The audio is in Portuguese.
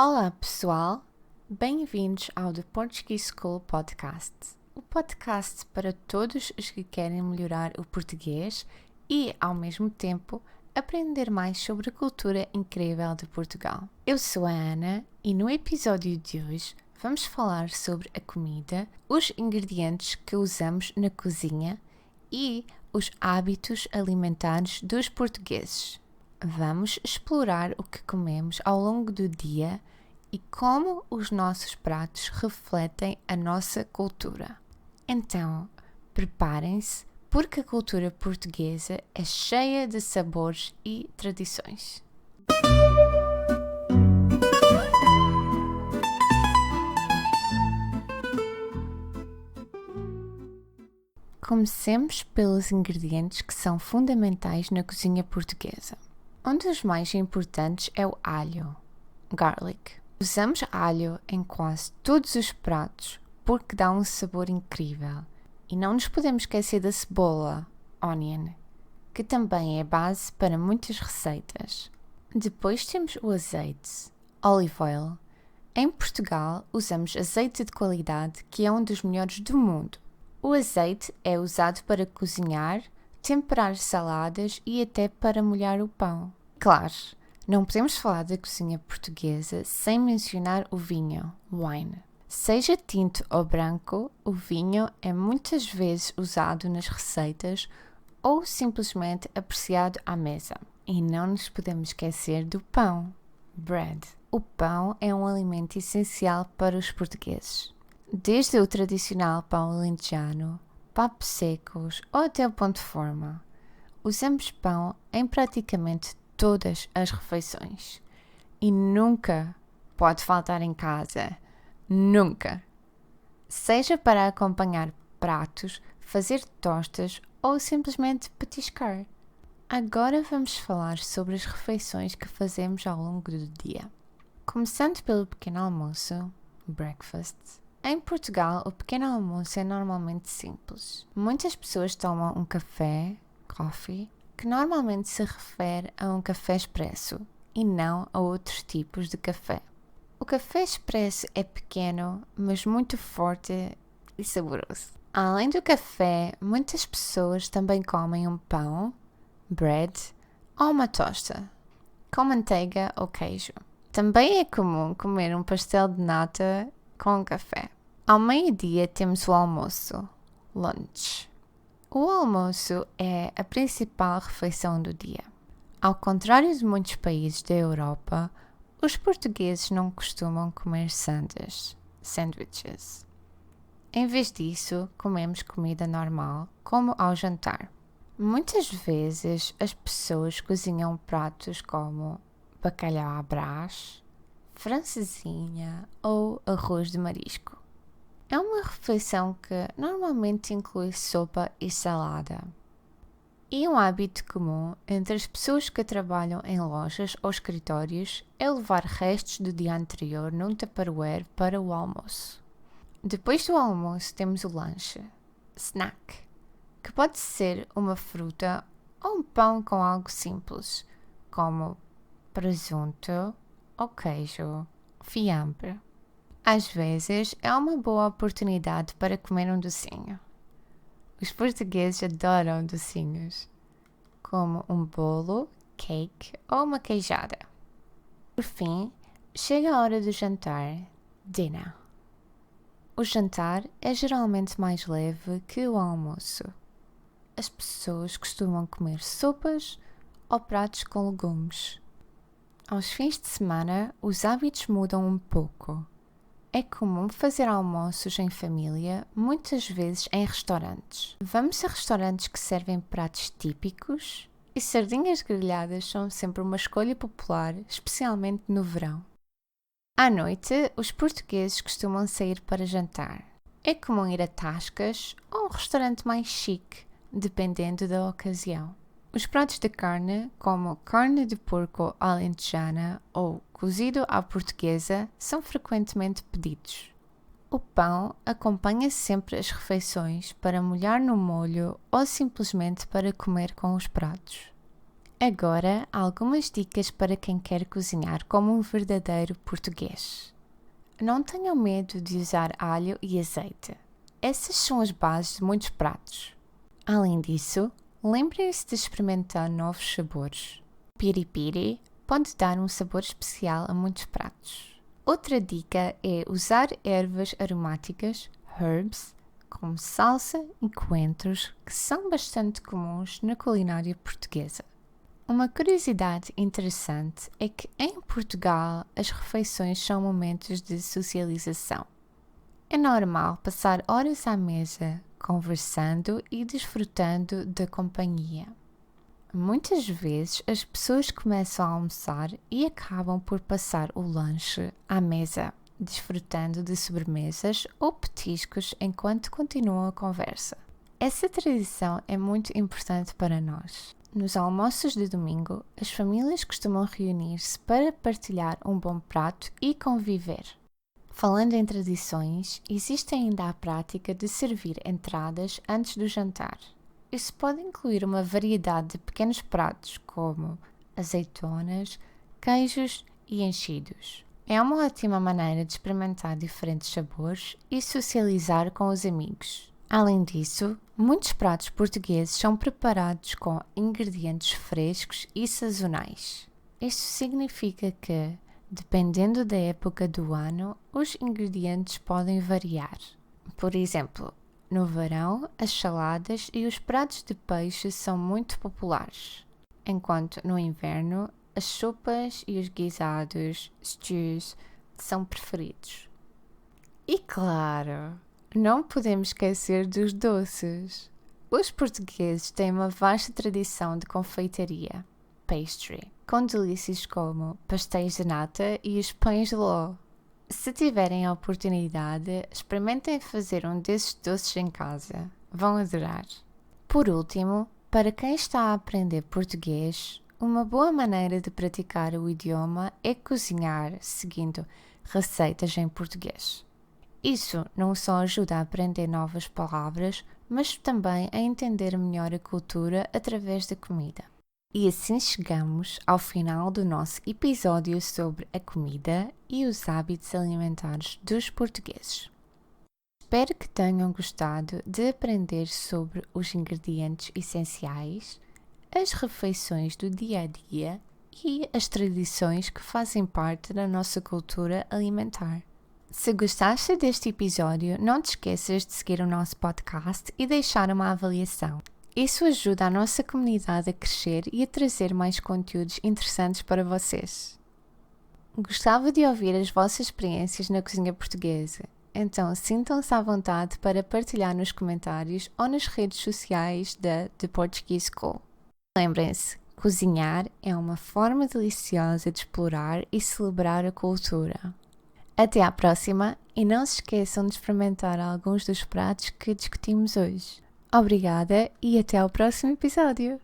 Olá pessoal, bem-vindos ao The Portuguese School Podcast, o podcast para todos os que querem melhorar o português e, ao mesmo tempo, aprender mais sobre a cultura incrível de Portugal. Eu sou a Ana e no episódio de hoje vamos falar sobre a comida, os ingredientes que usamos na cozinha e os hábitos alimentares dos portugueses. Vamos explorar o que comemos ao longo do dia e como os nossos pratos refletem a nossa cultura. Então, preparem-se, porque a cultura portuguesa é cheia de sabores e tradições. Comecemos pelos ingredientes que são fundamentais na cozinha portuguesa. Um dos mais importantes é o alho, garlic. Usamos alho em quase todos os pratos porque dá um sabor incrível. E não nos podemos esquecer da cebola, onion, que também é base para muitas receitas. Depois temos o azeite, olive oil. Em Portugal usamos azeite de qualidade que é um dos melhores do mundo. O azeite é usado para cozinhar, temperar saladas e até para molhar o pão. Claro, não podemos falar da cozinha portuguesa sem mencionar o vinho, wine. Seja tinto ou branco, o vinho é muitas vezes usado nas receitas ou simplesmente apreciado à mesa. E não nos podemos esquecer do pão, bread. O pão é um alimento essencial para os portugueses. Desde o tradicional pão alentejano, papos secos ou até o pão de forma, usamos pão em praticamente todas as refeições e nunca pode faltar em casa, nunca. Seja para acompanhar pratos, fazer tostas ou simplesmente petiscar. Agora vamos falar sobre as refeições que fazemos ao longo do dia. Começando pelo pequeno almoço, breakfast. Em Portugal, o pequeno almoço é normalmente simples. Muitas pessoas tomam um café, coffee, que normalmente se refere a um café expresso e não a outros tipos de café. O café expresso é pequeno, mas muito forte e saboroso. Além do café, muitas pessoas também comem um pão, bread ou uma tosta, com manteiga ou queijo. Também é comum comer um pastel de nata com café. Ao meio-dia temos o almoço, lunch. O almoço é a principal refeição do dia. Ao contrário de muitos países da Europa, os portugueses não costumam comer sandwiches. Em vez disso, comemos comida normal, como ao jantar. Muitas vezes as pessoas cozinham pratos como bacalhau à Brás, francesinha ou arroz de marisco. É uma refeição que normalmente inclui sopa e salada. E um hábito comum entre as pessoas que trabalham em lojas ou escritórios é levar restos do dia anterior num tupperware para o almoço. Depois do almoço temos o lanche, snack, que pode ser uma fruta ou um pão com algo simples, como presunto ou queijo, fiambre. Às vezes é uma boa oportunidade para comer um docinho. Os portugueses adoram docinhos, como um bolo, cake ou uma queijada. Por fim, chega a hora do jantar, dinner. O jantar é geralmente mais leve que o almoço. As pessoas costumam comer sopas ou pratos com legumes. Aos fins de semana, os hábitos mudam um pouco. É comum fazer almoços em família, muitas vezes em restaurantes. Vamos a restaurantes que servem pratos típicos e sardinhas grelhadas são sempre uma escolha popular, especialmente no verão. À noite, os portugueses costumam sair para jantar. É comum ir a tascas ou um restaurante mais chique, dependendo da ocasião. Os pratos de carne, como carne de porco alentejana ou cozido à portuguesa, são frequentemente pedidos. O pão acompanha sempre as refeições para molhar no molho ou simplesmente para comer com os pratos. Agora, algumas dicas para quem quer cozinhar como um verdadeiro português. Não tenham medo de usar alho e azeite. Essas são as bases de muitos pratos. Além disso, lembrem-se de experimentar novos sabores. Piripiri pode dar um sabor especial a muitos pratos. Outra dica é usar ervas aromáticas, herbs, como salsa e coentros, que são bastante comuns na culinária portuguesa. Uma curiosidade interessante é que em Portugal as refeições são momentos de socialização. É normal passar horas à mesa, conversando e desfrutando da companhia. Muitas vezes as pessoas começam a almoçar e acabam por passar o lanche à mesa, desfrutando de sobremesas ou petiscos enquanto continuam a conversa. Essa tradição é muito importante para nós. Nos almoços de domingo, as famílias costumam reunir-se para partilhar um bom prato e conviver. Falando em tradições, existe ainda a prática de servir entradas antes do jantar. Isso pode incluir uma variedade de pequenos pratos, como azeitonas, queijos e enchidos. É uma ótima maneira de experimentar diferentes sabores e socializar com os amigos. Além disso, muitos pratos portugueses são preparados com ingredientes frescos e sazonais. Isto significa que, dependendo da época do ano, os ingredientes podem variar. Por exemplo, no verão, as saladas e os pratos de peixe são muito populares, enquanto no inverno, as sopas e os guisados, stews, são preferidos. E claro, não podemos esquecer dos doces. Os portugueses têm uma vasta tradição de confeitaria, pastry, com delícias como pastéis de nata e os pães de ló. Se tiverem a oportunidade, experimentem fazer um desses doces em casa. Vão adorar. Por último, para quem está a aprender português, uma boa maneira de praticar o idioma é cozinhar seguindo receitas em português. Isso não só ajuda a aprender novas palavras, mas também a entender melhor a cultura através da comida. E assim chegamos ao final do nosso episódio sobre a comida e os hábitos alimentares dos portugueses. Espero que tenham gostado de aprender sobre os ingredientes essenciais, as refeições do dia a dia e as tradições que fazem parte da nossa cultura alimentar. Se gostaste deste episódio, não te esqueças de seguir o nosso podcast e deixar uma avaliação. Isso ajuda a nossa comunidade a crescer e a trazer mais conteúdos interessantes para vocês. Gostava de ouvir as vossas experiências na cozinha portuguesa, então sintam-se à vontade para partilhar nos comentários ou nas redes sociais da The Portuguese School. Lembrem-se, cozinhar é uma forma deliciosa de explorar e celebrar a cultura. Até à próxima e não se esqueçam de experimentar alguns dos pratos que discutimos hoje. Obrigada e até ao próximo episódio!